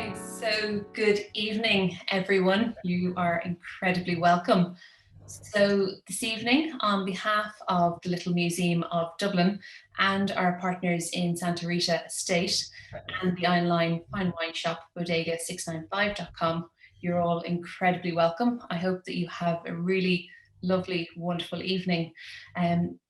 Right, so good evening, everyone. You are incredibly welcome. So this evening, on behalf of the Little Museum of Dublin and our partners in Santa Rita Estate and the online fine wine shop bodega695.com, you're all incredibly welcome. I hope that you have a really lovely, wonderful evening.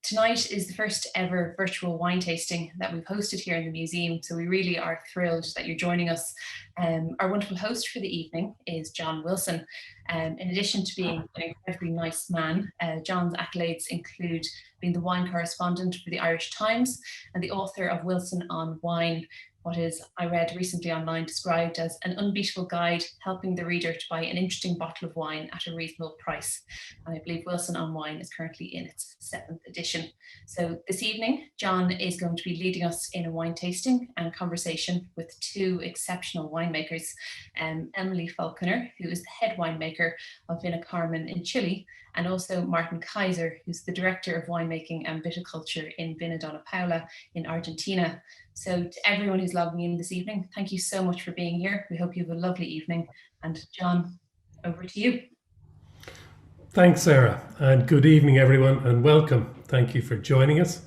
Tonight is the first ever virtual wine tasting that we've hosted here in the museum, so we really are thrilled that you're joining us. Our wonderful host for the evening is John Wilson. In addition to being an incredibly nice man, John's accolades include being the wine correspondent for the Irish Times and the author of Wilson on Wine, what is, I read recently online, described as an unbeatable guide helping the reader to buy an interesting bottle of wine at a reasonable price. And I believe Wilson on Wine is currently in its 7th edition. So this evening, John is going to be leading us in a wine tasting and conversation with two exceptional winemakers, Emily Falconer, who is the head winemaker of Vina Carmen in Chile, and also Martin Kaiser, who's the director of winemaking and viticulture in Vina Donna Paula in Argentina. So to everyone who's logging in this evening, thank you so much for being here. We hope you have a lovely evening. And John, over to you. Thanks, Sarah, and good evening, everyone, and welcome. Thank you for joining us.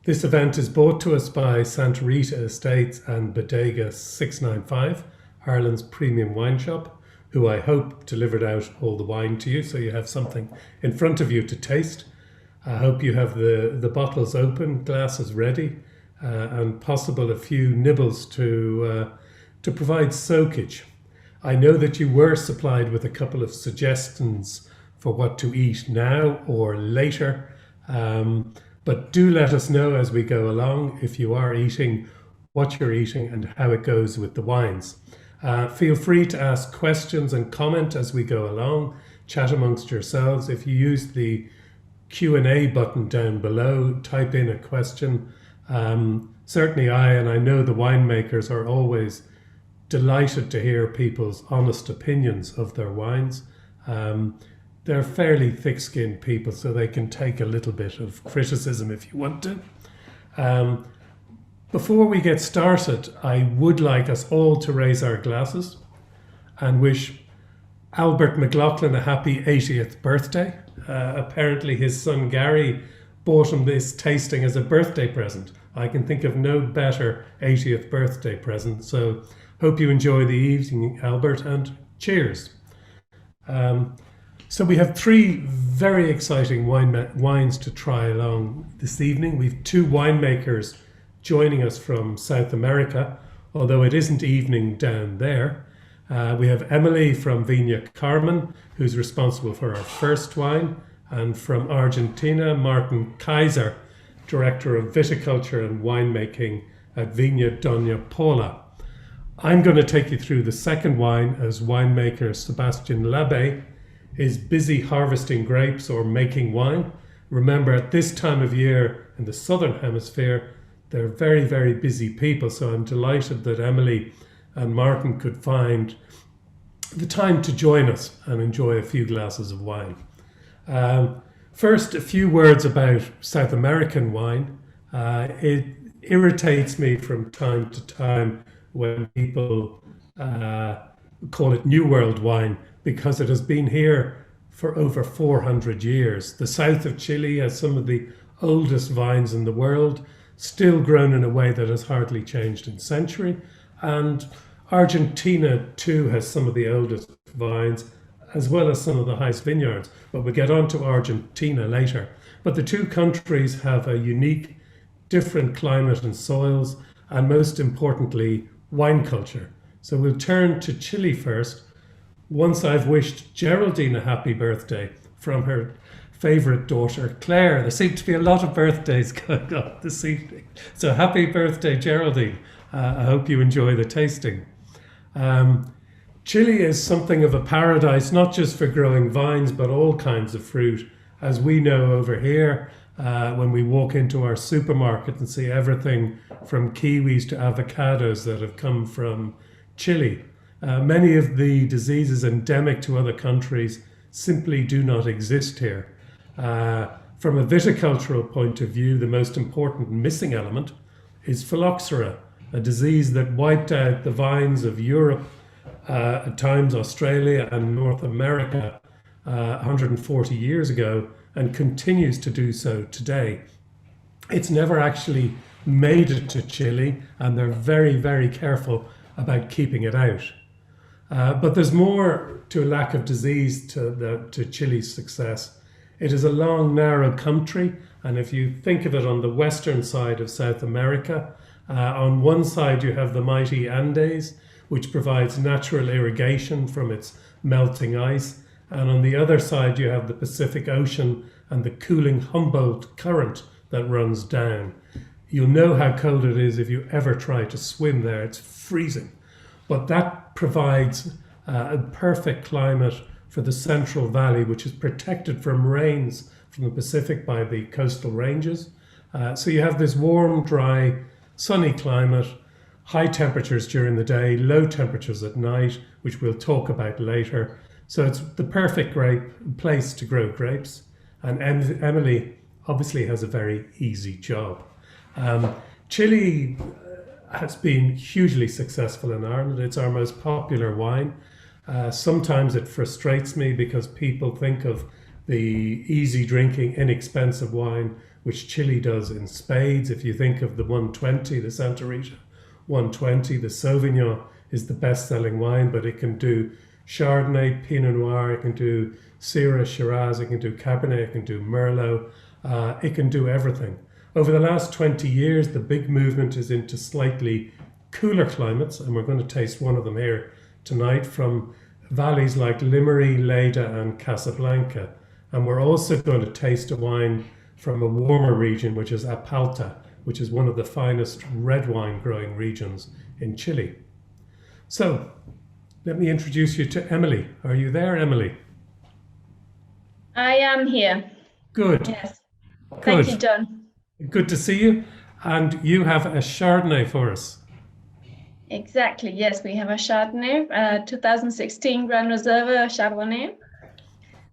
This event is brought to us by Santa Rita Estates and Bodega 695, Ireland's premium wine shop, who I hope delivered out all the wine to you so you have something in front of you to taste. I hope you have the bottles open, glasses ready, and possible a few nibbles to provide soakage. I know that you were supplied with a couple of suggestions for what to eat now or later, but do let us know as we go along if you are eating, what you're eating and how it goes with the wines. Feel free to ask questions and comment as we go along, chat amongst yourselves. If you use the Q&A button down below, type in a question. Certainly I know the winemakers are always delighted to hear people's honest opinions of their wines. They're fairly thick-skinned people, so they can take a little bit of criticism if you want to. Before we get started, I would like us all to raise our glasses and wish Albert McLaughlin a happy 80th birthday. Apparently his son Gary bought him this tasting as a birthday present. I can think of no better 80th birthday present. So hope you enjoy the evening, Albert, and cheers. So we have 3 very exciting wines to try along this evening. We've 2 winemakers joining us from South America, although it isn't evening down there. We have Emily from Vina Carmen, who's responsible for our first wine, and from Argentina, Martin Kaiser, Director of Viticulture and Winemaking at Vina Donna Paula. I'm going to take you through the second wine as winemaker Sebastian Labbé is busy harvesting grapes or making wine. Remember, at this time of year in the Southern Hemisphere, they're very, very busy people, so I'm delighted that Emily and Martin could find the time to join us and enjoy a few glasses of wine. First, a few words about South American wine. It irritates me from time to time when people call it New World wine because it has been here for over 400 years. The south of Chile has some of the oldest vines in the world, still grown in a way that has hardly changed in a century. And Argentina too has some of the oldest vines, as well as some of the highest vineyards. But we'll get on to Argentina later. But the 2 countries have a unique, different climate and soils, and most importantly, wine culture. So we'll turn to Chile first. Once I've wished Geraldine a happy birthday from her favourite daughter, Claire. There seem to be a lot of birthdays going on this evening. So happy birthday, Geraldine. I hope you enjoy the tasting. Chile is something of a paradise, not just for growing vines, but all kinds of fruit. As we know over here, when we walk into our supermarket and see everything from kiwis to avocados that have come from Chile. Many of the diseases endemic to other countries simply do not exist here. From a viticultural point of view, the most important missing element is phylloxera, a disease that wiped out the vines of Europe, at times Australia and North America, 140 years ago, and continues to do so today. It's never actually made it to Chile, and they're very, very careful about keeping it out. But there's more to a lack of disease to Chile's success. It is a long, narrow country, and if you think of it on the western side of South America, on one side you have the mighty Andes, which provides natural irrigation from its melting ice, and on the other side you have the Pacific Ocean and the cooling Humboldt Current that runs down. You'll know how cold it is if you ever try to swim there. It's freezing. But that provides a perfect climate for the Central Valley, which is protected from rains from the Pacific by the coastal ranges. So you have this warm, dry, sunny climate, high temperatures during the day, low temperatures at night, which we'll talk about later. So it's the perfect place to grow grapes. And Emily obviously has a very easy job. Chile has been hugely successful in Ireland. It's our most popular wine. Sometimes it frustrates me because people think of the easy drinking, inexpensive wine, which Chile does in spades. If you think of the 120, the Santa Rita 120, the Sauvignon is the best-selling wine, but it can do Chardonnay, Pinot Noir, it can do Syrah, Shiraz, it can do Cabernet, it can do Merlot, it can do everything. Over the last 20 years, the big movement is into slightly cooler climates, and we're going to taste one of them here tonight from valleys like Limeri, Lleida, and Casablanca. And we're also going to taste a wine from a warmer region, which is Apalta, which is one of the finest red wine growing regions in Chile. So, let me introduce you to Emily. Are you there, Emily? I am here. Good. Yes. Good. Thank you, John. Good to see you. And you have a Chardonnay for us. Exactly. Yes, we have a Chardonnay, 2016 Grand Reserva Chardonnay.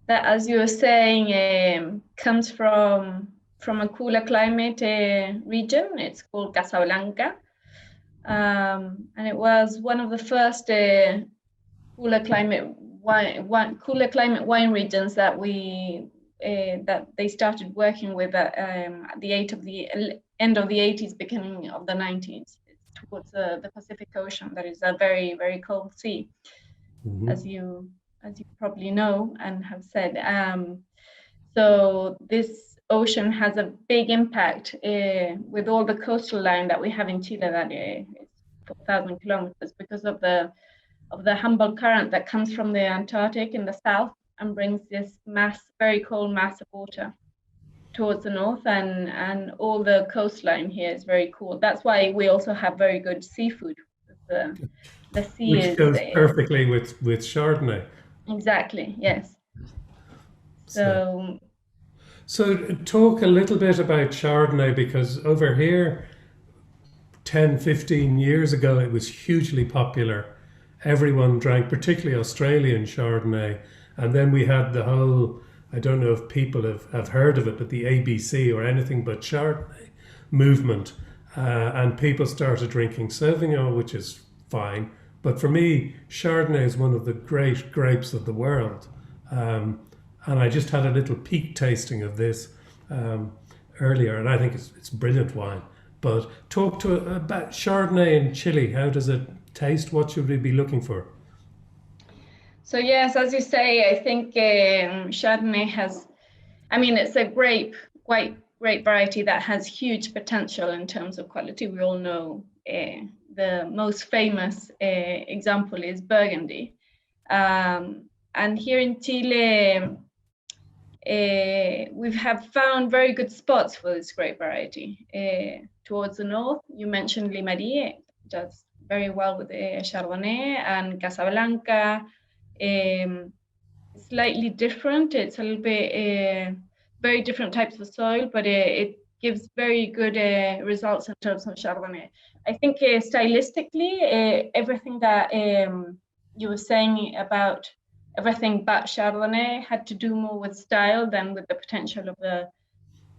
That, as you were saying, comes from a cooler climate region. It's called Casablanca, and it was one of the first cooler climate wine regions that they started working with at the end of the 80s, beginning of the 90s, towards the Pacific Ocean. That is a very, very cold sea, as you probably know and have said. So this ocean has a big impact with all the coastal line that we have in Chile, that is 4,000 kilometers, because of the Humboldt Current that comes from the Antarctic in the south and brings this very cold mass of water towards the north, and all the coastline here is very cool. That's why we also have very good seafood. The sea which goes perfectly with Chardonnay. Exactly, yes. So talk a little bit about Chardonnay, because over here 10, 15 years ago it was hugely popular. Everyone drank, particularly Australian Chardonnay. And then we had the whole, I don't know if people have heard of it, but the ABC or anything but Chardonnay movement. And people started drinking Sauvignon, which is fine. But for me, Chardonnay is one of the great grapes of the world. And I just had a little peak tasting of this earlier, and I think it's brilliant wine. But talk about Chardonnay in Chile. How does it taste? What should we be looking for? So yes, as you say, I think Chardonnay it's a great variety that has huge potential in terms of quality. We all know the most famous example is Burgundy. And here in Chile, we have found very good spots for this grape variety. Towards the north, you mentioned Limeri, does very well with Chardonnay, and Casablanca. Slightly different. It's a little bit very different types of soil, but it gives very good results in terms of Chardonnay. I think stylistically, everything that you were saying about everything but Chardonnay had to do more with style than with the potential of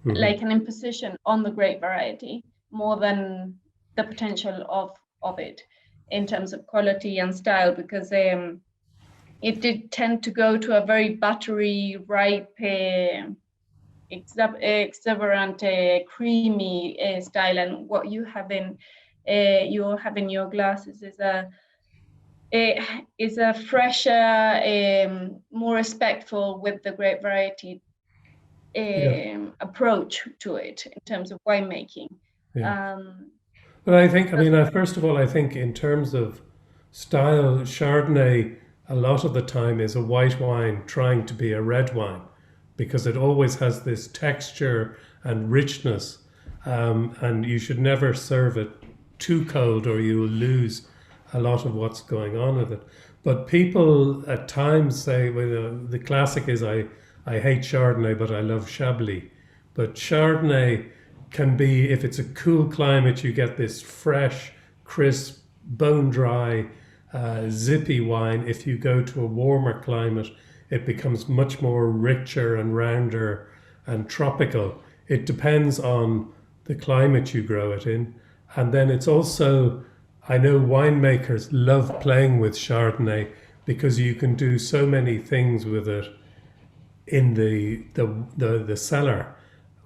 like an imposition on the grape variety, more than the potential of it in terms of quality and style, because it did tend to go to a very buttery, ripe, exuberant, creamy style, and what you have in your glasses is a fresher, more respectful with the grape variety approach to it in terms of winemaking. Yeah. But I think, first of all, I think in terms of style, Chardonnay a lot of the time is a white wine trying to be a red wine, because it always has this texture and richness, and you should never serve it too cold or you will lose a lot of what's going on with it. But people at times say, well, the classic is I hate Chardonnay, but I love Chablis. But Chardonnay can be, if it's a cool climate, you get this fresh, crisp, bone dry, zippy wine. If you go to a warmer climate, it becomes much more richer and rounder and tropical. It depends on the climate you grow it in. And then it's also, I know winemakers love playing with Chardonnay because you can do so many things with it in the cellar.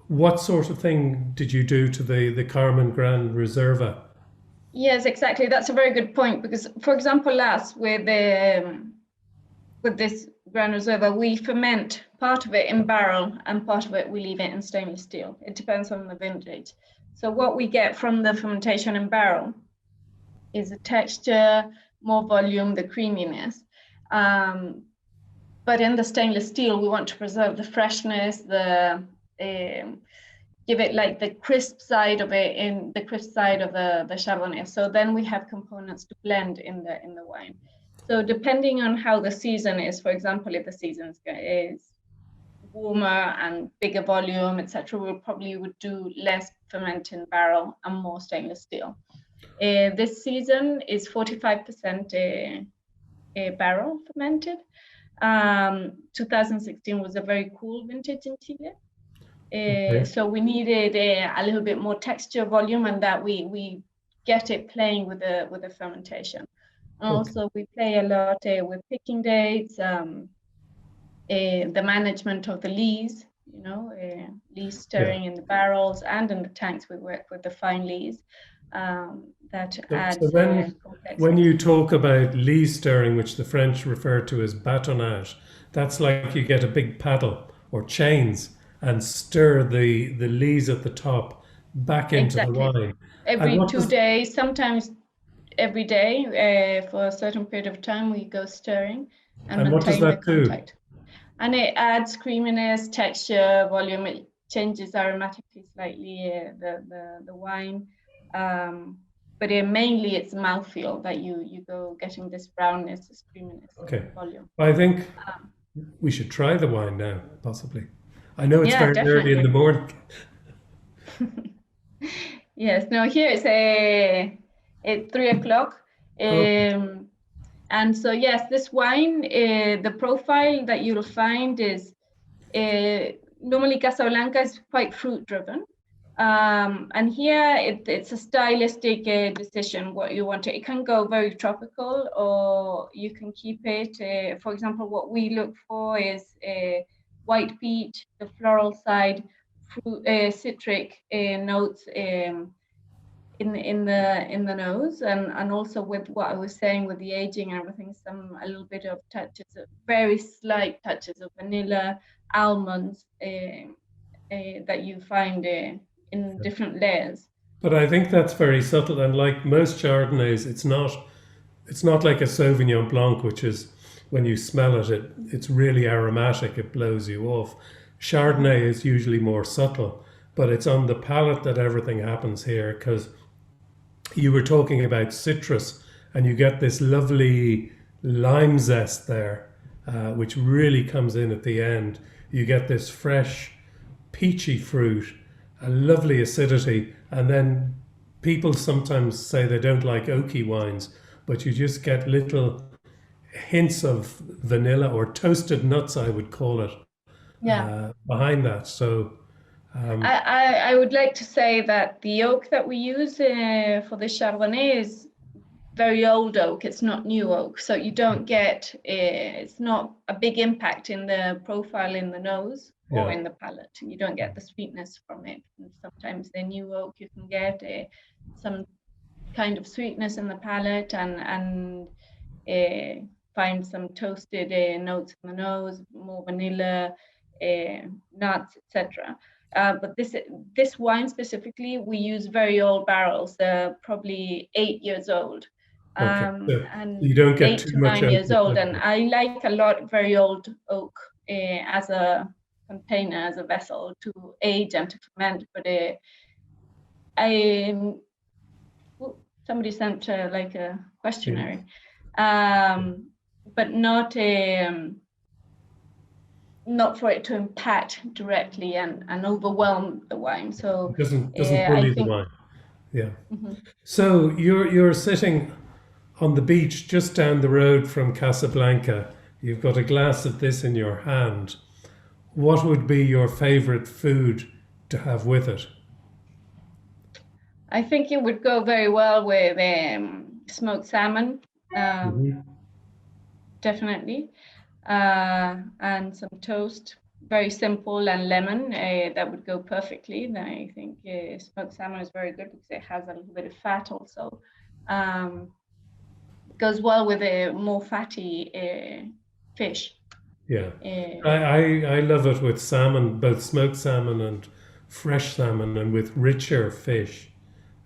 What sort of thing did you do to the Carmen Gran Reserva? Yes, exactly. That's a very good point, because, for example, with this Gran Reserva, we ferment part of it in barrel and part of it we leave it in stainless steel. It depends on the vintage. So what we get from the fermentation in barrel is the texture, more volume, the creaminess. But in the stainless steel, we want to preserve the freshness, give it like the crisp side of it, in the crisp side of the Chardonnay. So then we have components to blend in the wine. So depending on how the season is, for example, if the season is warmer and bigger volume, etc., we probably would do less ferment in barrel and more stainless steel. This season is 45% barrel fermented. 2016 was a very cool vintage in Chile. Okay. So we needed a little bit more texture, volume, and that we get it playing with the fermentation. And also we play a lot with picking dates, the management of the lees, lees stirring in the barrels and in the tanks. We work with the fine lees. That adds complexity. When you talk about lee stirring, which the French refer to as bâtonnage, that's like you get a big paddle or chains and stir the lees at the top back into the wine. Every 2 days, sometimes every day, for a certain period of time, we go stirring and what does maintain that the contact. And it adds creaminess, texture, volume. It changes aromatically slightly the wine. But mainly it's mouthfeel that you go getting this brownness, this creaminess, volume. I think we should try the wine now, possibly. I know it's very definitely. early in the morning. Yes, no, here it's 3 o'clock. And so, yes, this wine, the profile that you'll find is normally Casablanca is quite fruit driven. And here it's a stylistic decision what you want. It can go very tropical, or you can keep it. For example, what we look for is white peach, the floral side, fruit, citric notes in the nose, and also with what I was saying with the aging and everything, a little bit of touches, very slight touches of vanilla, almonds that you find in different layers. But I think that's very subtle, and like most Chardonnays, it's not like a Sauvignon Blanc, which is, when you smell it, it's really aromatic, it blows you off. Chardonnay is usually more subtle, but it's on the palate that everything happens here, because you were talking about citrus, and you get this lovely lime zest there, which really comes in at the end. You get this fresh, peachy fruit, a lovely acidity, and then people sometimes say they don't like oaky wines, but you just get little hints of vanilla or toasted nuts, I would call it, behind that. So I would like to say that the oak that we use for the Chardonnay is very old oak. It's not new oak, so you don't get it's not a big impact in the profile in the nose or in the palate. You don't get the sweetness from it. And sometimes the new oak you can get some kind of sweetness in the palate and find some toasted notes in the nose, more vanilla, nuts, etc. But this wine specifically, we use very old barrels. They're probably 8 years old, and you don't get 8 too to much 9 years old. And I like a lot very old oak as a container, as a vessel to age and to ferment. But somebody sent like a questionnaire, but not for it to impact directly and overwhelm the wine. So it doesn't bully the wine. Yeah. Mm-hmm. So you're sitting on the beach just down the road from Casablanca. You've got a glass of this in your hand. What would be your favorite food to have with it? I think it would go very well with smoked salmon, definitely, and some toast. Very simple, and lemon, that would go perfectly. Then I think smoked salmon is very good because it has a little bit of fat also. Goes well with a more fatty fish. Yeah, I love it with salmon, both smoked salmon and fresh salmon, and with richer fish.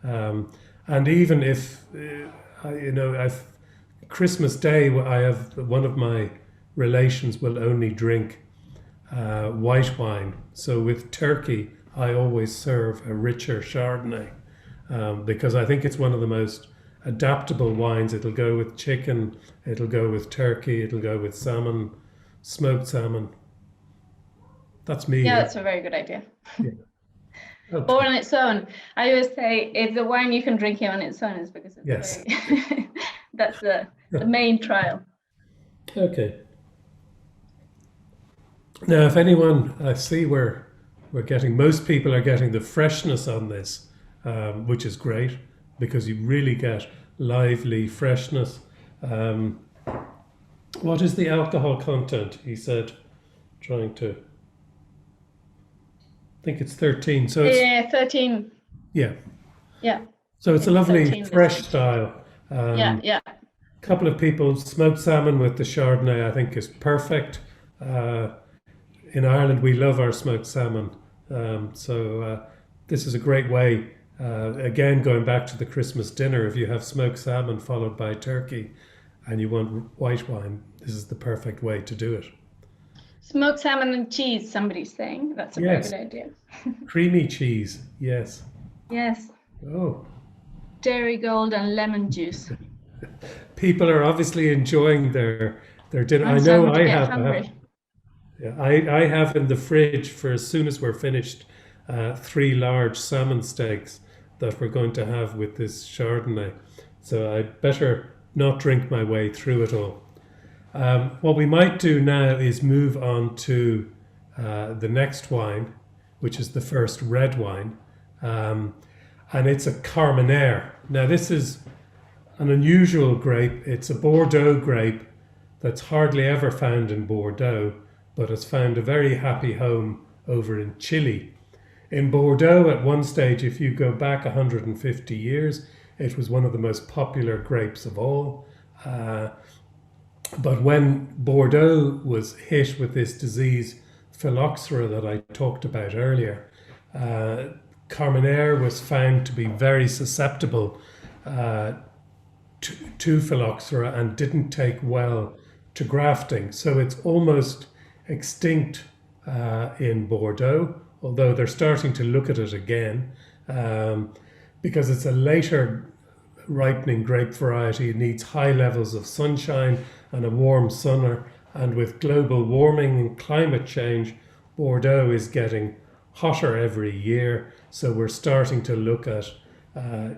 And even if, Christmas Day, I have one of my relations will only drink white wine. So with turkey, I always serve a richer Chardonnay because I think it's one of the most adaptable wines. It'll go with chicken, it'll go with turkey, it'll go with salmon, smoked salmon. That's me. Yeah, that's a very good idea. Yeah. Okay. Or on its own. I always say if the wine you can drink it on its own is because it's very that's the main trial. Okay. Now, if anyone, I see we're getting, most people are getting the freshness on this, which is great because you really get lively freshness. What is the alcohol content? He said, trying to. I think it's 13. So it's 13. Yeah. Yeah. So it's a lovely fresh style. Yeah. A couple of people, smoked salmon with the Chardonnay, I think is perfect. In Ireland, we love our smoked salmon. So this is a great way. Again, going back to the Christmas dinner, if you have smoked salmon followed by turkey and you want white wine, this is the perfect way to do it. Smoked salmon and cheese, somebody's saying. That's a very good idea. Creamy cheese, yes. Yes. Oh. Dairy gold and lemon juice. People are obviously enjoying their dinner. I know I have. I have in the fridge for as soon as we're finished 3 large salmon steaks that we're going to have with this Chardonnay. So I better not drink my way through it all. What we might do now is move on to the next wine, which is the first red wine. And it's a Carmenere. Now this is an unusual grape. It's a Bordeaux grape that's hardly ever found in Bordeaux, but has found a very happy home over in Chile. In Bordeaux, at one stage, if you go back 150 years, it was one of the most popular grapes of all. But when Bordeaux was hit with this disease, phylloxera, that I talked about earlier, Carmenere was found to be very susceptible to phylloxera and didn't take well to grafting. So it's almost extinct in Bordeaux, although they're starting to look at it again because it's a later ripening grape variety. It needs high levels of sunshine and a warm summer, and with global warming and climate change, Bordeaux is getting hotter every year. So we're starting to look at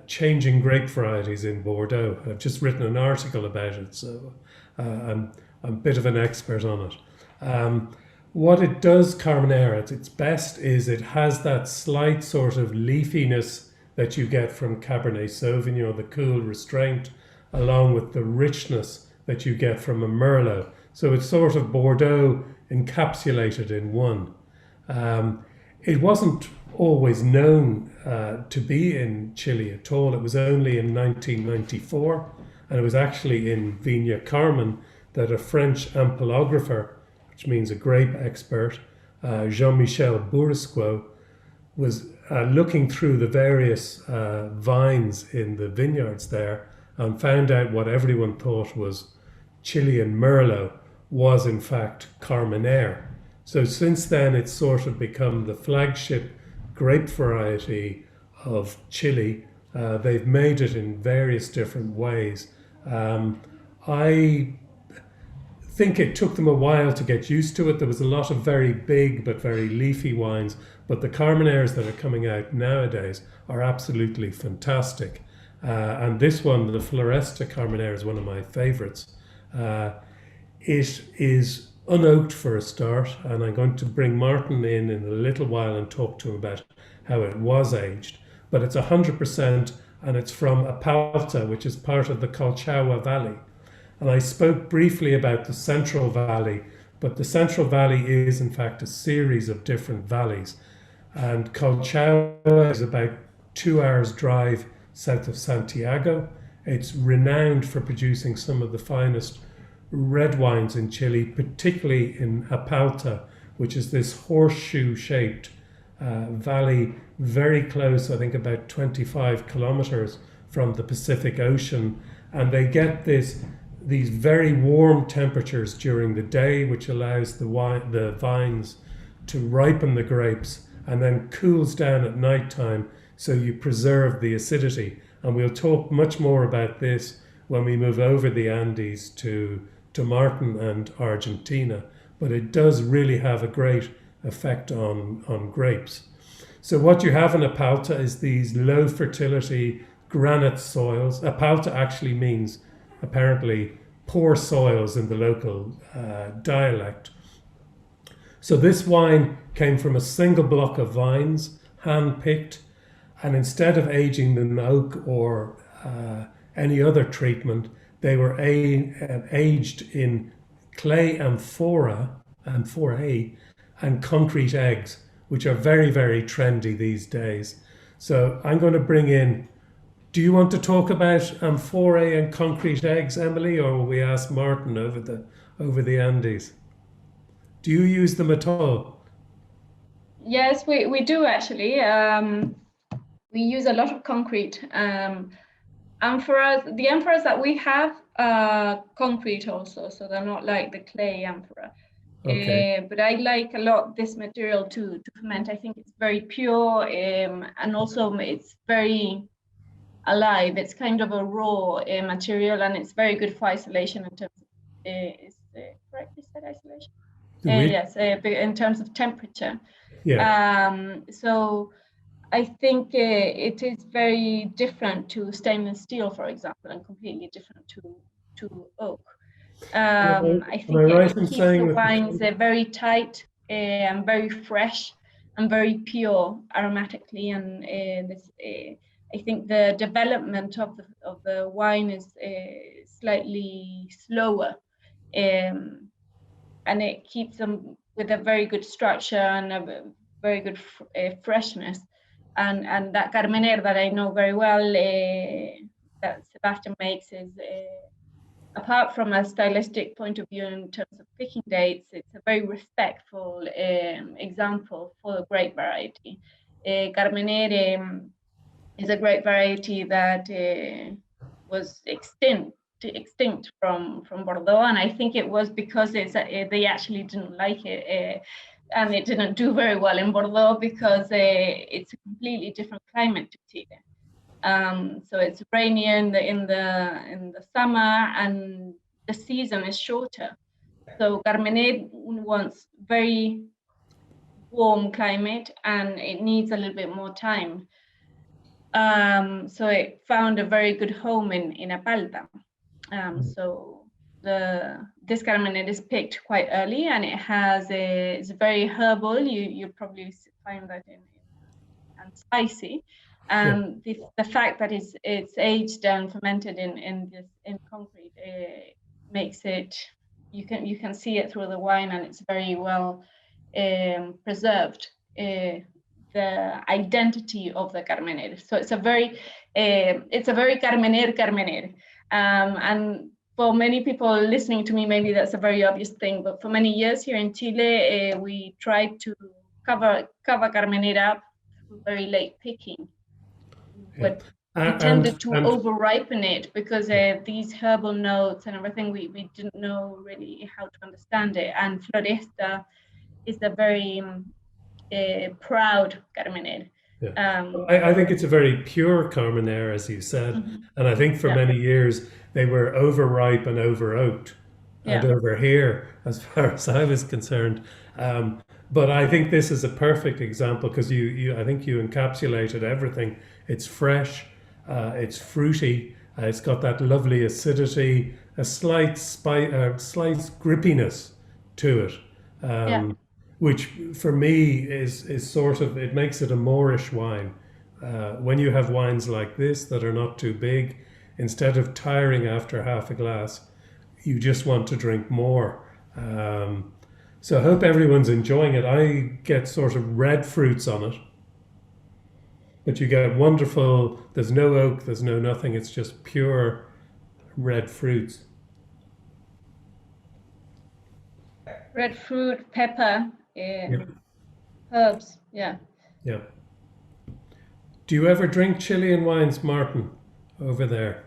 changing grape varieties in Bordeaux. I've just written an article about it, so I'm a bit of an expert on it. what it does, Carmenere, at its best, is it has that slight sort of leafiness that you get from Cabernet Sauvignon, the cool restraint, along with the richness that you get from a Merlot. So it's sort of Bordeaux encapsulated in one. It wasn't always known to be in Chile at all. It was only in 1994, and it was actually in Viña Carmen that a French ampelographer, which means a grape expert, Jean-Michel Bourrisquot, was looking through the various vines in the vineyards there and found out what everyone thought was Chilean Merlot was in fact Carmenere. So since then it's sort of become the flagship grape variety of Chile. They've made it in various different ways. I think it took them a while to get used to it. There was a lot of very big but very leafy wines, but the Carmeneres that are coming out nowadays are absolutely fantastic. And this one, the Floresta Carmenere, is one of my favorites. It is unoaked for a start, and I'm going to bring Martin in a little while and talk to him about how it was aged. But it's 100%, and it's from Apalta, which is part of the Colchagua Valley. And I spoke briefly about the Central Valley, but the Central Valley is in fact a series of different valleys. And Colchagua is about 2 hours drive south of Santiago. It's renowned for producing some of the finest red wines in Chile, particularly in Apalta, which is this horseshoe-shaped valley very close, I think about 25 kilometers from the Pacific Ocean. And they get these very warm temperatures during the day, which allows the vines to ripen the grapes, and then cools down at night time, so you preserve the acidity. And we'll talk much more about this when we move over the Andes to Martin and Argentina, but it does really have a great effect on grapes. So what you have in Apalta is these low fertility granite soils. Apalta actually means apparently poor soils in the local dialect. So this wine came from a single block of vines, hand-picked, and instead of aging them in oak or any other treatment, they were aged in clay amphorae and concrete eggs, which are very, very trendy these days. So I'm going to bring in, do you want to talk about amphorae and concrete eggs, Emily, or will we ask Martin over the Andes? Do you use them at all? Yes, we do actually. We use a lot of concrete. Amphoras, the amphoras that we have are concrete also, so they're not like the clay amphora. Okay. But I like a lot this material to ferment. I think it's very pure, and also it's very alive. It's kind of a raw material, and it's very good for isolation in terms of, is it correctly said isolation? Yes, in terms of temperature. Yeah. So I think it is very different to stainless steel, for example, and completely different to oak. I think it keeps the wines very tight and very fresh and very pure aromatically, and I think the development of the wine is slightly slower, and it keeps them with a very good structure and a very good freshness. And that Carmenere that I know very well, that Sebastian makes, is apart from a stylistic point of view in terms of picking dates, it's a very respectful example for the grape variety. Carmenere is a grape variety that was extinct from Bordeaux, and I think it was because they actually didn't like it. And it didn't do very well in Bordeaux because it's a completely different climate to Chile. So it's rainier in the summer, and the season is shorter. So Carmenere wants very warm climate, and it needs a little bit more time. So it found a very good home in Apalta. So this Carmenere is picked quite early, and it's very herbal. You probably find that and spicy. And the fact that it's aged and fermented in concrete makes it, you can see it through the wine, and it's very well preserved. The identity of the Carmenere. So it's a very Carmenere. And for many people listening to me, maybe that's a very obvious thing, but for many years here in Chile, we tried to cover Carmenere up through very late picking. But we tended to over-ripen it because these herbal notes and everything, we didn't know really how to understand it. And Floresta is a very proud Carmenere. Yeah. I think it's a very pure Carmenere, as you said, and I think for many years they were overripe and over-oaked and over here, as far as I was concerned. But I think this is a perfect example because I think you encapsulated everything. It's fresh, it's fruity, it's got that lovely acidity, a slight grippiness to it. Which for me is sort of, it makes it a Moorish wine. When you have wines like this that are not too big, instead of tiring after half a glass, you just want to drink more. So I hope everyone's enjoying it. I get sort of red fruits on it, but you get wonderful, there's no oak, there's no nothing, it's just pure red fruits. Red fruit, pepper, herbs, Yeah. Do you ever drink Chilean wines, Martin, over there?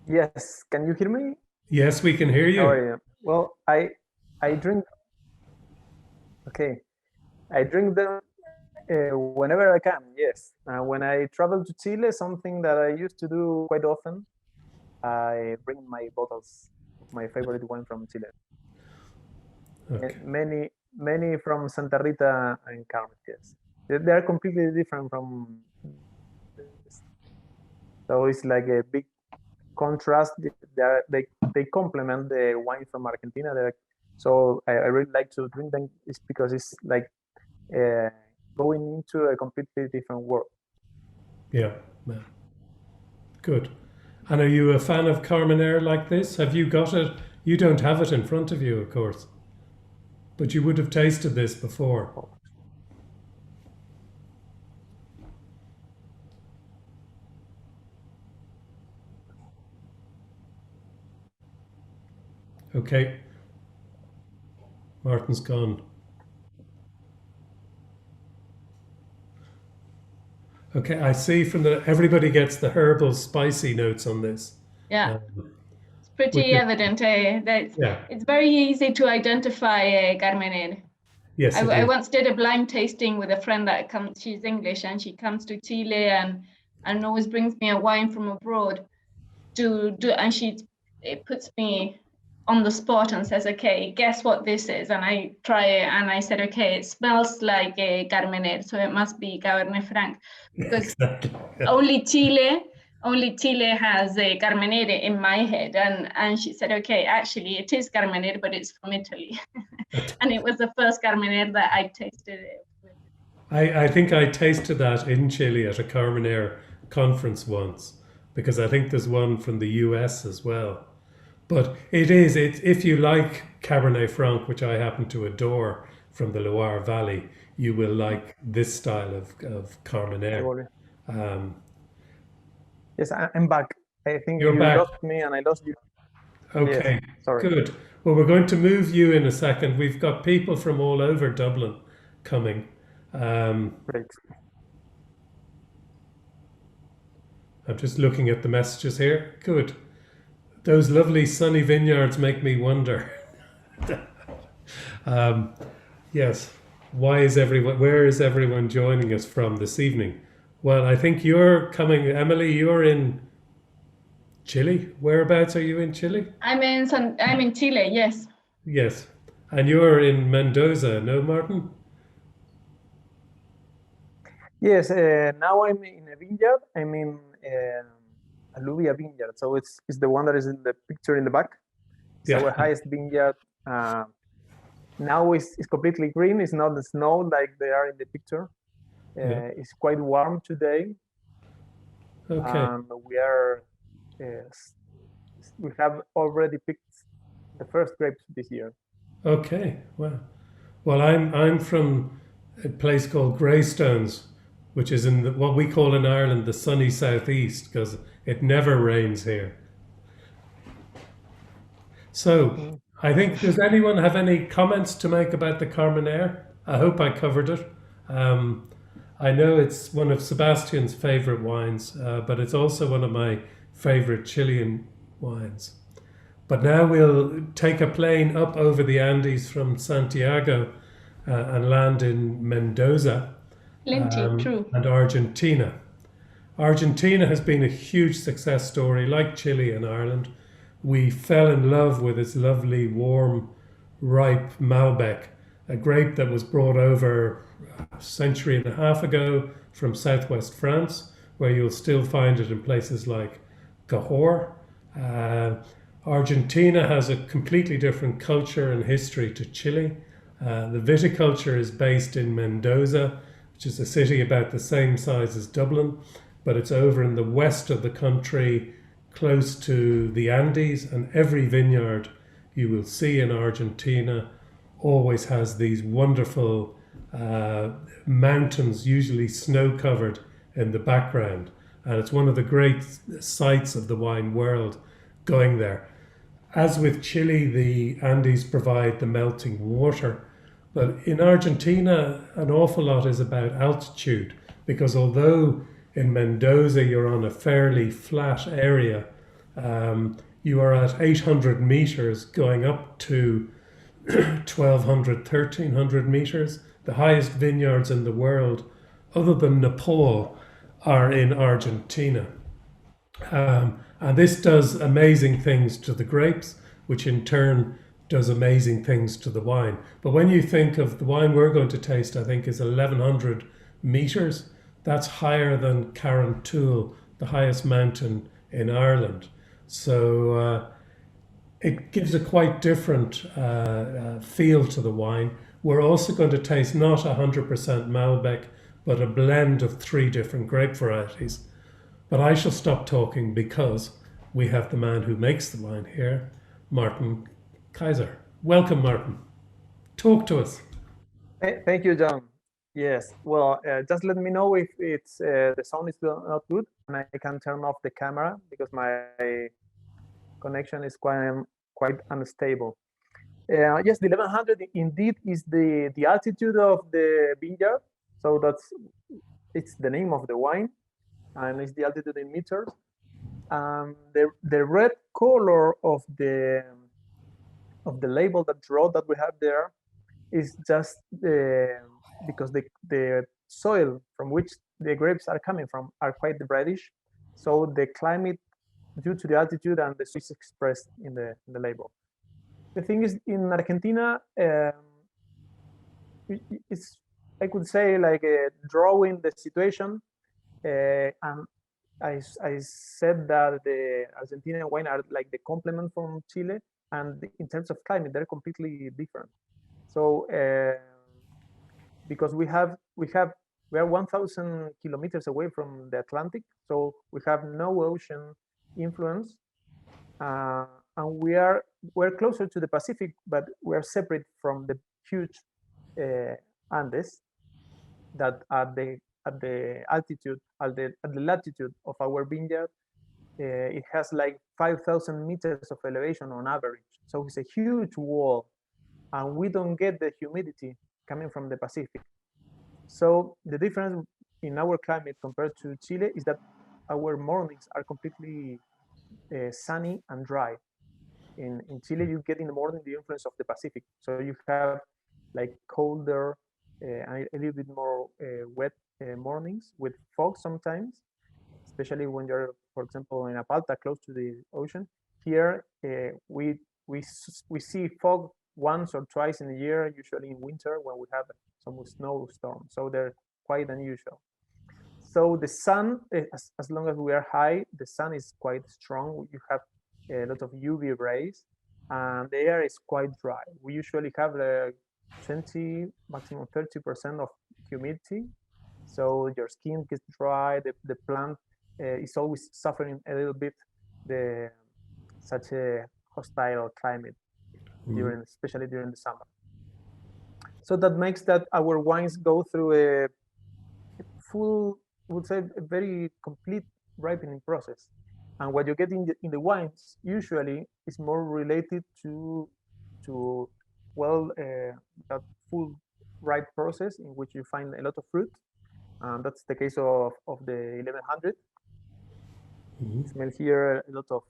Yes, can you hear me? Yes, we can hear you. How are you? Well, I drink. Okay, I drink them whenever I can. Yes, when I travel to Chile, something that I used to do quite often, I bring my bottles of my favorite wine from Chile. Okay. Many from Santa Rita and Carmen. Yes, they are completely different from this. So it's like a big contrast. They complement the wine from Argentina. So I really like to drink them. It's because it's like going into a completely different world. Yeah, good. And are you a fan of Carmenere like this? Have you got it? You don't have it in front of you, of course, but you would have tasted this before. Okay. Martin's gone. Okay, I see from everybody gets the herbal spicy notes on this. Yeah. It's pretty evident that it's very easy to identify Carmenere. Yes, I once did a blind tasting with a friend that she's English, and she comes to Chile and always brings me a wine from abroad and it puts me on the spot and says, okay, guess what this is? And I try it and I said, okay, it smells like a Carmenere, so it must be Cabernet Franc, because only Chile has a Carmenere in my head. And she said, okay, actually it is Carmenere, but it's from Italy. And it was the first Carmenere that I tasted. I think I tasted that in Chile at a Carmenere conference once, because I think there's one from the US as well. But it's if you like Cabernet Franc, which I happen to adore from the Loire Valley, you will like this style of Carmenere. Yes, I'm back. I think You're back. Lost me and I lost you. Okay, yes, sorry. Good. Well, we're going to move you in a second. We've got people from all over Dublin coming. Great. I'm just looking at the messages here. Good. Those lovely sunny vineyards make me wonder. Yes. Where is everyone joining us from this evening? Well, I think you're coming, Emily, you're in Chile. Whereabouts are you in Chile? I'm in Chile, yes. Yes. And you're in Mendoza, no, Martin? Yes, now I'm in a vineyard. I'm in Alluvia vineyard. So it's the one that is in the picture in the back. It's Yeah. our highest vineyard. Now it's completely green. It's not the snow like they are in the picture. Yeah. It's quite warm today. Okay. We are we have already picked the first grapes this year. Okay. Well, I'm from a place called Greystones, which is in what we call in Ireland the sunny southeast, because it never rains here. So I think, does anyone have any comments to make about the Carmenere? I hope I covered it. I know it's one of Sebastian's favorite wines, but it's also one of my favorite Chilean wines. But now we'll take a plane up over the Andes from Santiago and land in Mendoza Plenty, true. and Argentina. Argentina has been a huge success story, like Chile and Ireland. We fell in love with its lovely, warm, ripe Malbec, a grape that was brought over a century and a half ago from southwest France, where you'll still find it in places like Cahors. Argentina has a completely different culture and history to Chile. The viticulture is based in Mendoza, which is a city about the same size as Dublin, but it's over in the west of the country, close to the Andes, and every vineyard you will see in Argentina always has these wonderful mountains, usually snow-covered, in the background. And it's one of the great sights of the wine world going there. As with Chile, the Andes provide the melting water, but in Argentina, an awful lot is about altitude, because although in Mendoza you're on a fairly flat area, you are at 800 meters going up to 1200, 1300 meters. The highest vineyards in the world, other than Nepal, are in Argentina. And this does amazing things to the grapes, which in turn does amazing things to the wine. But when you think of the wine we're going to taste, I think is 1100 meters. That's higher than Carrauntoohil, the highest mountain in Ireland. So it gives a quite different feel to the wine. We're also going to taste not 100% Malbec, but a blend of 3 different grape varieties. But I shall stop talking because we have the man who makes the wine here, Martin Kaiser. Welcome, Martin. Talk to us. Thank you, John. Yes, well, just let me know if it's the sound is not good, and I can turn off the camera because my connection is quite unstable. Yes, the 1100 indeed is the altitude of the vineyard, so it's the name of the wine, and it's the altitude in meters. The red color of the label, that road that we have there, is just because the soil from which the grapes are coming from are quite reddish. So the climate, due to the altitude and the soil, is expressed in the label. The thing is, in Argentina, it's, I could say, like drawing the situation, and I said that the Argentinian wine are like the complement from Chile, and in terms of climate, they're completely different. So because we are 1,000 kilometers away from the Atlantic, so we have no ocean influence, and we're closer to the Pacific, but we're separate from the huge Andes that at the altitude, at the latitude of our vineyard, it has like 5,000 meters of elevation on average. So it's a huge wall, and we don't get the humidity coming from the Pacific. So the difference in our climate compared to Chile is that our mornings are completely sunny and dry. In Chile, you get in the morning the influence of the Pacific, so you have like colder and a little bit more wet mornings with fog sometimes, especially when you're, for example, in Apalta, close to the ocean. Here, we see fog once or twice in a year, usually in winter when we have some snowstorm. So they're quite unusual. So the sun, as long as we are high, the sun is quite strong. You have a lot of UV rays, and the air is quite dry. We usually have 20, maximum 30% of humidity. So your skin gets dry, the plant is always suffering a little bit such a hostile climate, especially during the summer. So that makes that our wines go through a full, I would say, a very complete ripening process. And what you get in the wines usually is more related to that full ripe process in which you find a lot of fruit. And that's the case of the 1100. Smell here a lot of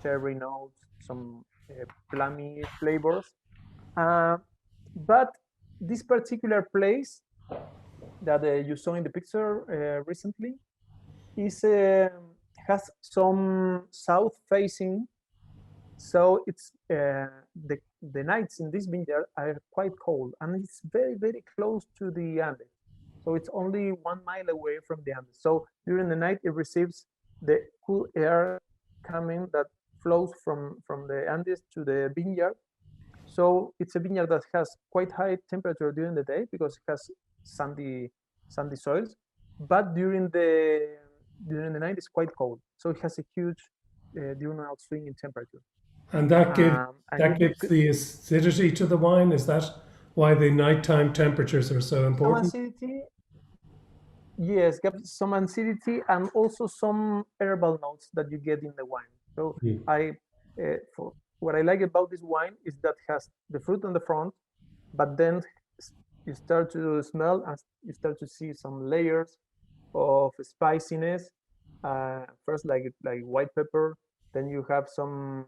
cherry notes, some plummy flavors. But this particular place that you saw in the picture recently has some south facing, so it's the nights in this vineyard are quite cold, and it's very, very close to the Andes. So it's only 1 mile away from the Andes. So during the night, it receives the cool air coming that flows from the Andes to the vineyard. So it's a vineyard that has quite high temperature during the day because it has sandy soils, but during the night it's quite cold. So it has a huge diurnal swing in temperature. And that gives the acidity to the wine. Is that why the nighttime temperatures are so important? Some acidity, yes, some acidity, and also some herbal notes that you get in the wine. So what I like about this wine is that it has the fruit on the front, but then you start to smell and you start to see some layers of spiciness. First, like white pepper, then you have some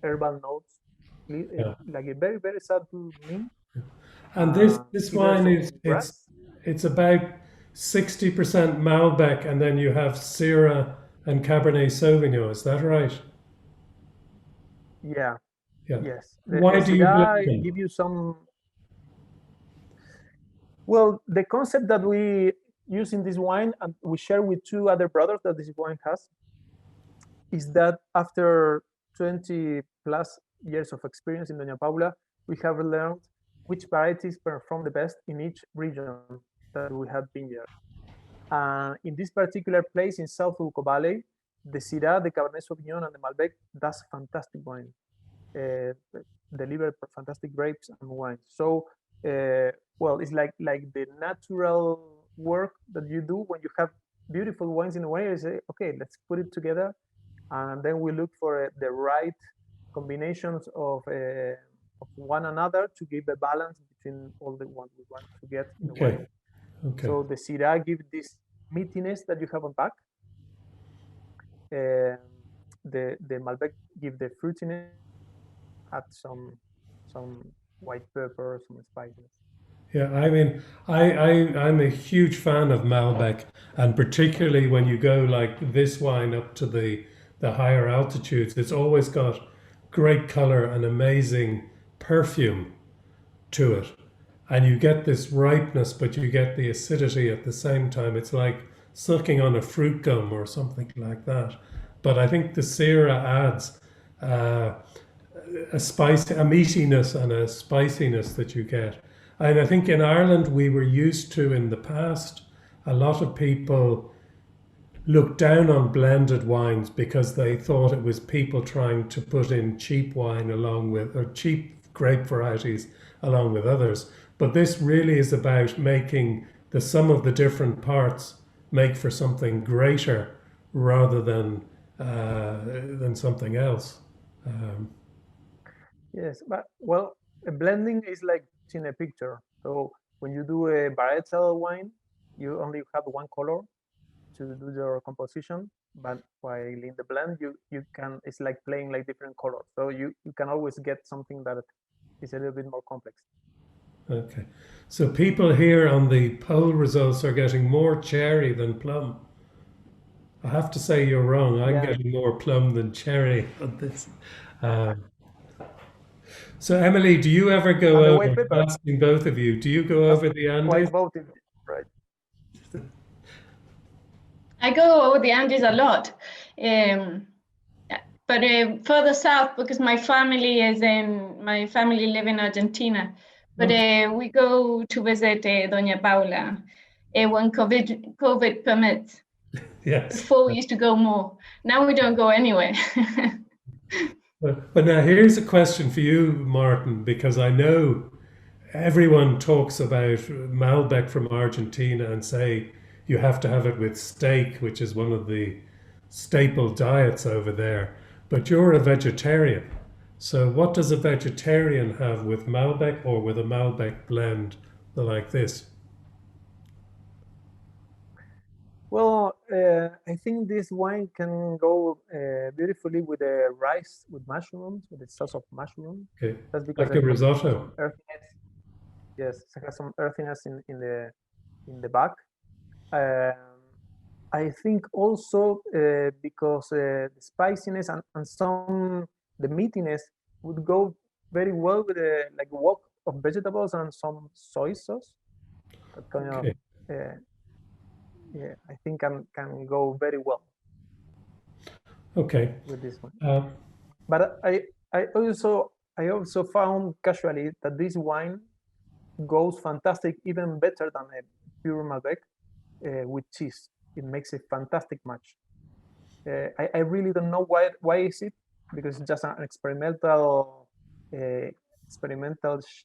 herbal notes, like a very, very subtle mint. And this wine it's about 60% Malbec, and then you have Syrah and Cabernet Sauvignon. Is that right? Yeah. Yes. Why do you give you some? Well, the concept that we use in this wine, and we share with 2 other brothers that this wine has, is that after 20 plus years of experience in Doña Paula, we have learned which varieties perform the best in each region that we have vineyard. In this particular place in South Uco Valley, the Syrah, the Cabernet Sauvignon, and the Malbec does fantastic wine, deliver fantastic grapes and wine. So, it's like the natural work that you do when you have beautiful wines in a way. You say, okay, let's put it together, and then we look for the right combinations of one another to give a balance between all the ones we want to get in the wine. Okay. So the Syrah gives this meatiness that you have on back. The Malbec give the fruitiness, add some white pepper, some spices. Yeah, I mean, I'm a huge fan of Malbec, and particularly when you go like this wine up to the higher altitudes, it's always got great color and amazing perfume to it. And you get this ripeness, but you get the acidity at the same time. It's like sucking on a fruit gum or something like that. But I think the Syrah adds a meatiness and a spiciness that you get. And I think in Ireland, we were used to, in the past, a lot of people looked down on blended wines because they thought it was people trying to put in cheap wine or cheap grape varieties along with others. But this really is about making the sum of the different parts make for something greater rather than something else. Yes, but a blending is like in a picture. So when you do a varietal wine, you only have one color to do your composition. But while in the blend, you can, it's like playing like different colors. So you can always get something that is a little bit more complex. Okay, so people here on the poll results are getting more cherry than plum. I have to say you're wrong. I'm getting more plum than cherry on this. So Emily, do you ever go over, asking both of you, do you go over the Andes? White voted, right. I go over the Andes a lot, but further south because my family live in Argentina. But we go to visit Doña Paula when COVID permits. Yes. Before we used to go more. Now we don't go anywhere. But now here's a question for you, Martin, because I know everyone talks about Malbec from Argentina and say you have to have it with steak, which is one of the staple diets over there. But you're a vegetarian. So what does a vegetarian have with Malbec or with a Malbec blend like this? Well, I think this wine can go beautifully with the rice with mushrooms, with the sauce of mushroom. Okay. That's because Like a risotto. Earthiness. Yes, it has some earthiness in the back. I think also because the spiciness and some the meatiness would go very well with like a wok of vegetables and some soy sauce. That kind of yeah, I think can go very well. Okay. With this one. But I also found casually that this wine goes fantastic, even better than a pure Malbec with cheese. It makes a fantastic match. I really don't know why is it, because it's just an experimental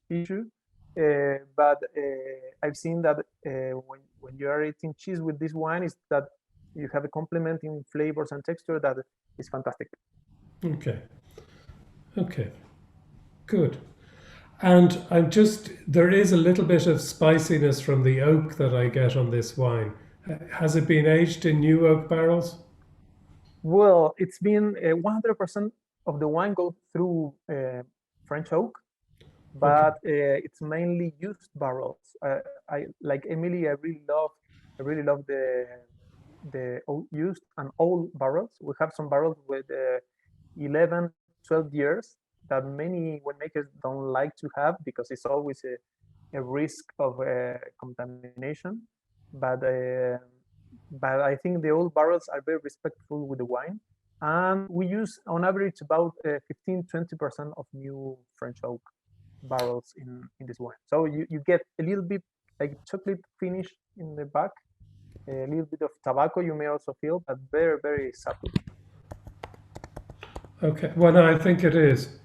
issue. But I've seen that when you are eating cheese with this wine, is that you have a complement in flavors and texture that is fantastic. Okay. Okay. Good. And there is a little bit of spiciness from the oak that I get on this wine. Has it been aged in new oak barrels? Well, it's been 100% of the wine goes through French oak, but it's mainly used barrels. I like Emily. I really love the used and old barrels. We have some barrels with 11, 12 years that many winemakers don't like to have because it's always a risk of contamination. But I think the old barrels are very respectful with the wine, and we use on average about 15-20% of new French oak barrels in this wine. So you get a little bit like chocolate finish in the back, a little bit of tobacco you may also feel, but very, very subtle. Okay, well, no, I think it is.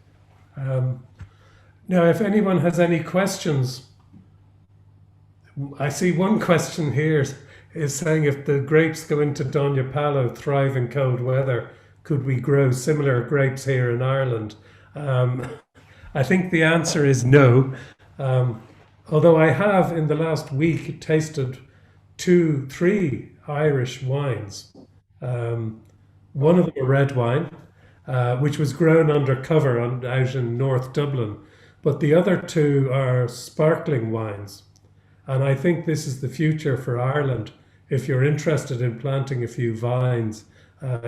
Now, if anyone has any questions, I see one question here is saying if the grapes go into Doña Paula thrive in cold weather, could we grow similar grapes here in Ireland? I think the answer is no. Although I have in the last week tasted 2-3 Irish wines. One of them a red wine, which was grown under cover out in North Dublin, but the other two are sparkling wines. And I think this is the future for Ireland. If you're interested in planting a few vines,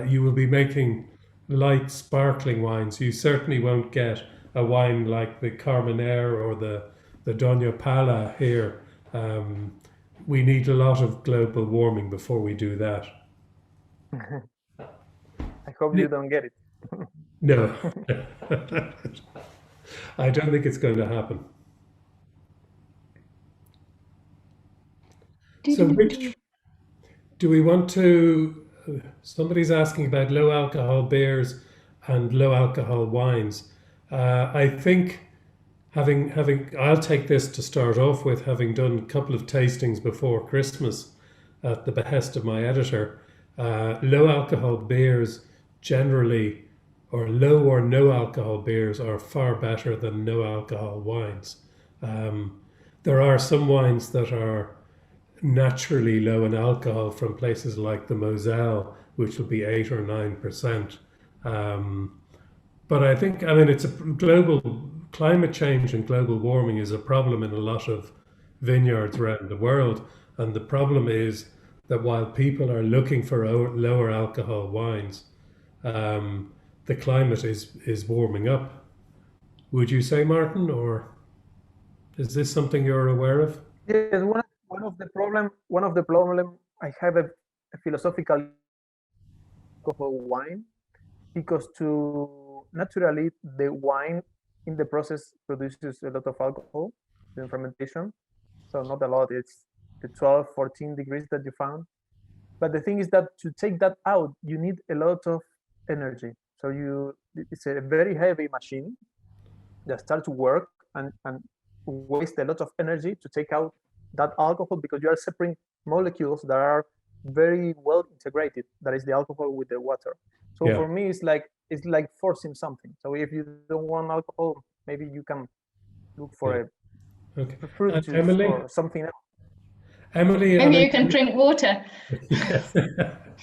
you will be making light sparkling wines. You certainly won't get a wine like the Carmenere or the Doña Paula here. We need a lot of global warming before we do that. I hope you don't get it. No. I don't think it's going to happen. So which do we want to, somebody's asking about low alcohol beers and low alcohol wines. I think I'll take this to start off with, having done a couple of tastings before Christmas at the behest of my editor. Low alcohol beers generally, or low or no alcohol beers, are far better than no alcohol wines. There are some wines that are naturally low in alcohol from places like the Moselle, which will be 8 or 9%. But I think, it's a global climate change and global warming is a problem in a lot of vineyards around the world. And the problem is that while people are looking for lower alcohol wines, the climate is warming up. Would you say, Martin, or is this something you're aware of? Yes, one of the problem I have philosophical alcohol wine, because naturally the wine in the process produces a lot of alcohol in fermentation, so not a lot. It's the 12, 14 degrees that you found. But the thing is that to take that out, you need a lot of energy. So it's a very heavy machine that starts to work and waste a lot of energy to take out that alcohol, because you are separating molecules that are very well integrated. That is the alcohol with the water. So for me, it's like forcing something. So if you don't want alcohol, maybe you can look for a fruit juice Emily? or something else. Emily, maybe you can drink water. Yes.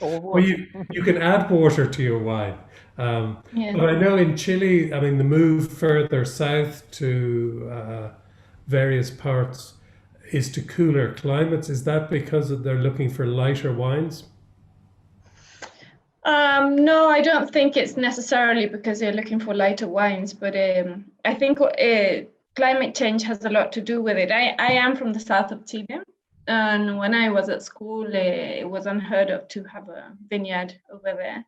Or Well, you can add water to your wine. But I know in Chile, I mean, the move further south to various parts is to cooler climates. Is that because they're looking for lighter wines? No, I don't think it's necessarily because they're looking for lighter wines, but I think climate change has a lot to do with it. I am from the south of Chile, and when I was at school, it was unheard of to have a vineyard over there.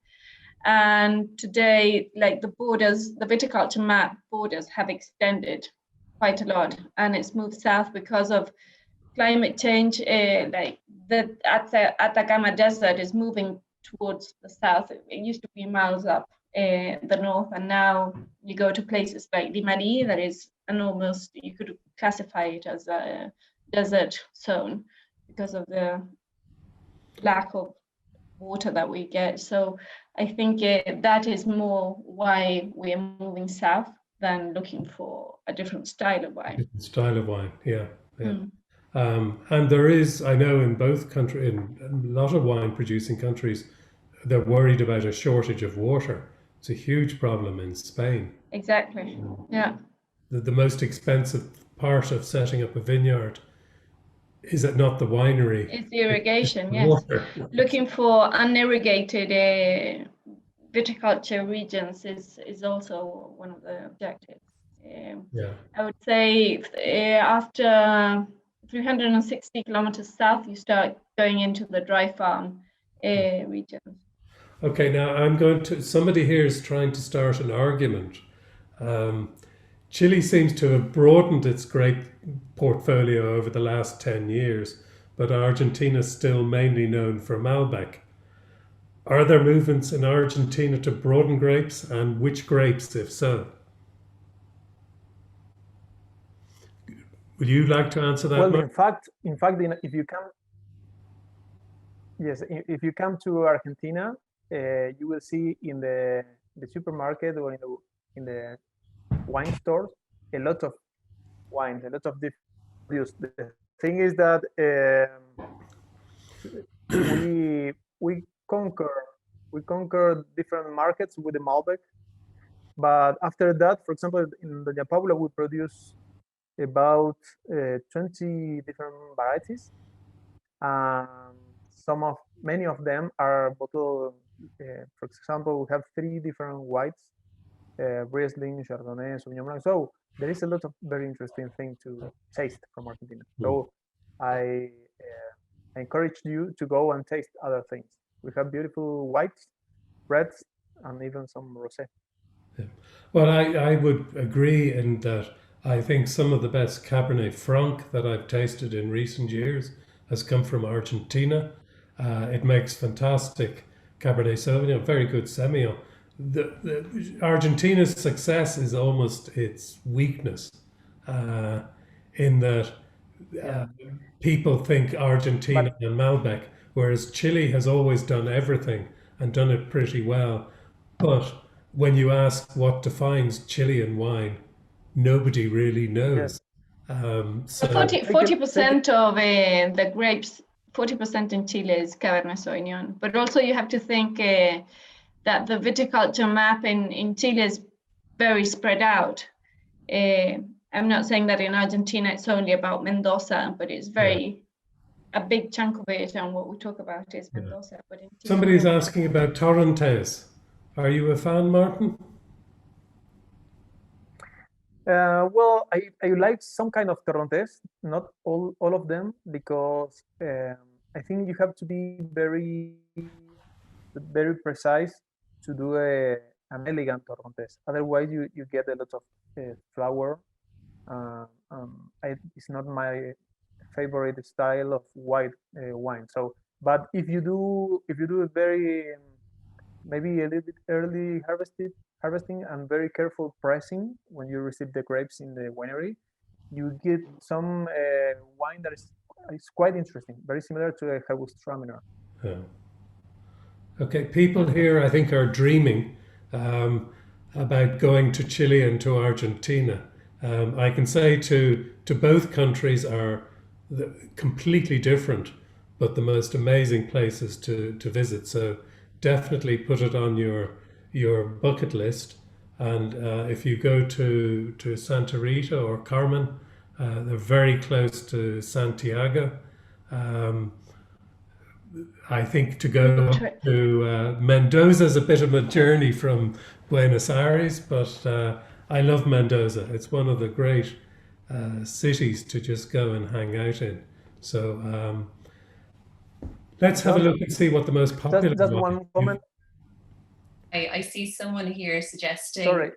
And today, like the viticulture map borders have extended quite a lot, and it's moved south because of climate change. Like the Atacama Desert is moving towards the south. It used to be miles up the north, and now you go to places like Limari, that is almost, you could classify it as a desert zone because of the lack of water that we get. So I think that is more why we are moving south than looking for a different style of wine. Different style of wine, yeah. And there is, I know in both countries, in a lot of wine producing countries, they're worried about a shortage of water. It's a huge problem in Spain. Exactly, yeah. The most expensive part of setting up a vineyard, is it not the winery? It's the irrigation, it's yes. water. Looking for unirrigated viticulture regions is also one of the objectives. I would say after 360 kilometers south, you start going into the dry farm regions. Okay, now somebody here is trying to start an argument. Chile seems to have broadened its grape portfolio over the last 10 years, but Argentina is still mainly known for Malbec. Are there movements in Argentina to broaden grapes, and which grapes, if so? Would you like to answer that? Well, Mark? in fact, if you come to Argentina, you will see in the supermarket or in the wine stores a lot of wines, a lot of different produce. The thing is that we conquer different markets with the Malbec, but after that, for example, in Doña Paula, we produce about 20 different varieties. Many of them are bottled. For example, we have 3 different whites: Riesling, Chardonnay, Sauvignon Blanc. So there is a lot of very interesting things to taste from Argentina. So I encourage you to go and taste other things. We have beautiful whites, reds, and even some rosé. Yeah. Well, I would agree in that I think some of the best Cabernet Franc that I've tasted in recent years has come from Argentina. It makes fantastic Cabernet Sauvignon, very good Semillon. Argentina's success is almost its weakness, in that people think Argentina and Malbec, whereas Chile has always done everything and done it pretty well. But when you ask what defines Chilean wine, nobody really knows. So 40% of the grapes, 40% in Chile is Cabernet Sauvignon. But also you have to think that the viticulture map in Chile is very spread out. I'm not saying that in Argentina it's only about Mendoza, but it's a big chunk of it, and what we talk about is Mendoza. But in Chile, somebody's asking about Torrentes. Are you a fan, Martin? Well, I like some kind of Torrentes, not all of them, because I think you have to be very precise to do an elegant Torrentes. Otherwise, you get a lot of flour. It's not my favorite style of white wine. So, but if you do a very maybe a little bit early harvesting and very careful pressing when you receive the grapes in the winery, you get some wine that is quite interesting, very similar to a Gewürztraminer. Yeah. Okay, people here I think are dreaming about going to Chile and to Argentina. I can say to both countries are completely different, but the most amazing places to visit. So definitely put it on your bucket list. And if you go to Santa Rita or Carmen, they're very close to Santiago. I think to go to Mendoza is a bit of a journey from Buenos Aires, but I love Mendoza. It's one of the great cities to just go and hang out in. So let's have a look and see what the most popular Just one comment. I see someone here suggesting. Sorry.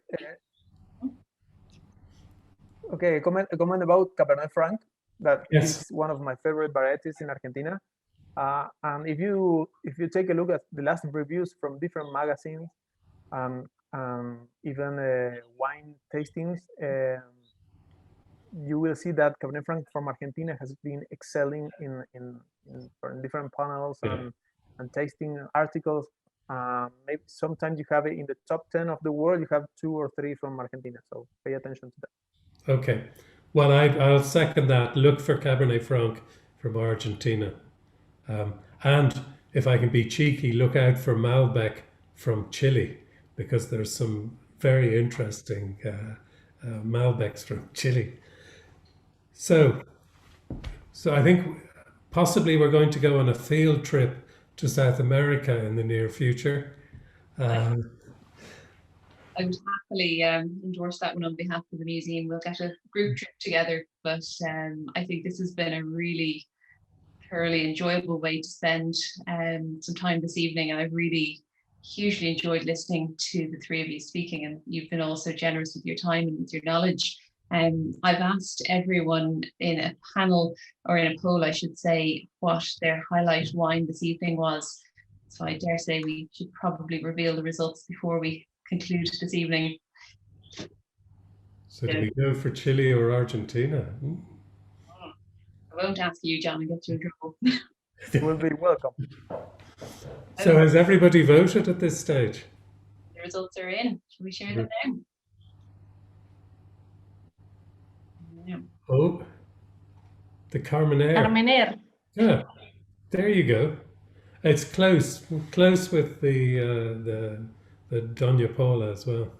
Okay, a comment about Cabernet Franc. That is one of my favorite varieties in Argentina. And if you take a look at the last reviews from different magazines, even wine tastings, you will see that Cabernet Franc from Argentina has been excelling in different panels and tasting articles. Maybe sometimes you have it in the top 10 of the world, you have 2 or 3 from Argentina. So pay attention to that. Okay. Well, I'll second that. Look for Cabernet Franc from Argentina. And if I can be cheeky, look out for Malbec from Chile, because there's some very interesting Malbecs from Chile. So I think possibly we're going to go on a field trip to South America in the near future. I would happily endorse that one on behalf of the museum. We'll get a group trip together, but I think this has been a really thoroughly enjoyable way to spend some time this evening, and I've really hugely enjoyed listening to the three of you speaking, and you've been also generous with your time and with your knowledge. I've asked everyone in a panel, or in a poll I should say, what their highlight wine this evening was, so I dare say we should probably reveal the results before we conclude this evening. So do we go for Chile or Argentina? I won't ask you, John, and get you in trouble. You will be welcome. So has everybody voted at this stage? The results are in. Shall we share them now? Yeah. Oh, the Carmenere. Carmenere. Yeah, there you go. It's close with the Doña Paula as well.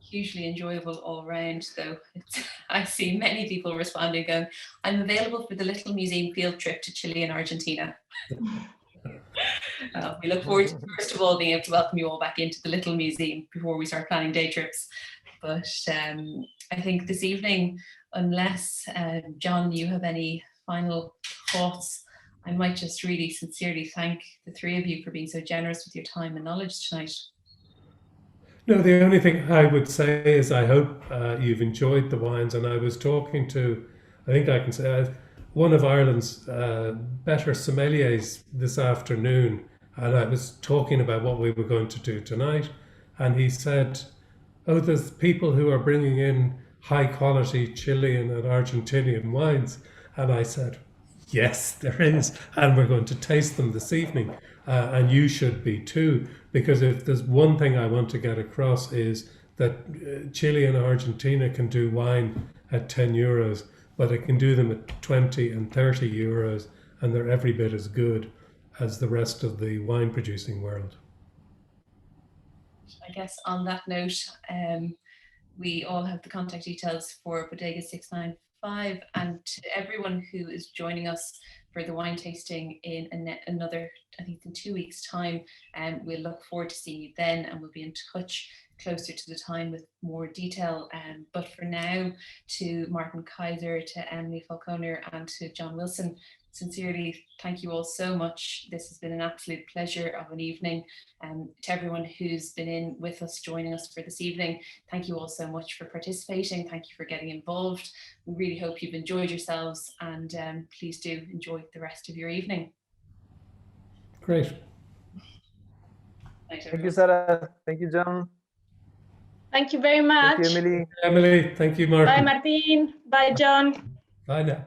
Hugely enjoyable all round, though. I see many people responding going, I'm available for the Little Museum field trip to Chile and Argentina. We look forward to, first of all, being able to welcome you all back into the Little Museum before we start planning day trips. But I think this evening, unless, John, you have any final thoughts, I might just really sincerely thank the three of you for being so generous with your time and knowledge tonight. No, the only thing I would say is I hope you've enjoyed the wines. And I was talking to, I think I can say, one of Ireland's better sommeliers this afternoon. And I was talking about what we were going to do tonight. And he said, oh, there's people who are bringing in high quality Chilean and Argentinian wines. And I said, yes, there is. And we're going to taste them this evening. And you should be too, because if there's one thing I want to get across is that Chile and Argentina can do wine at 10 euros, but it can do them at 20 and 30 euros, and they're every bit as good as the rest of the wine producing world. I guess on that note, we all have the contact details for Bodega 695, and to everyone who is joining us for the wine tasting in another, I think in 2 weeks' time, we'll look forward to seeing you then, and we'll be in touch closer to the time with more detail. But for now, to Martin Kaiser, to Emily Falconer, and to John Wilson, sincerely, thank you all so much. This has been an absolute pleasure of an evening. To everyone who's been in with us, joining us for this evening, thank you all so much for participating. Thank you for getting involved. We really hope you've enjoyed yourselves, and please do enjoy the rest of your evening. Great. Thank you, Sarah. Thank you, John. Thank you very much. Thank you, Emily. Emily, thank you, Martin. Bye, Martin. Bye, John. Bye now.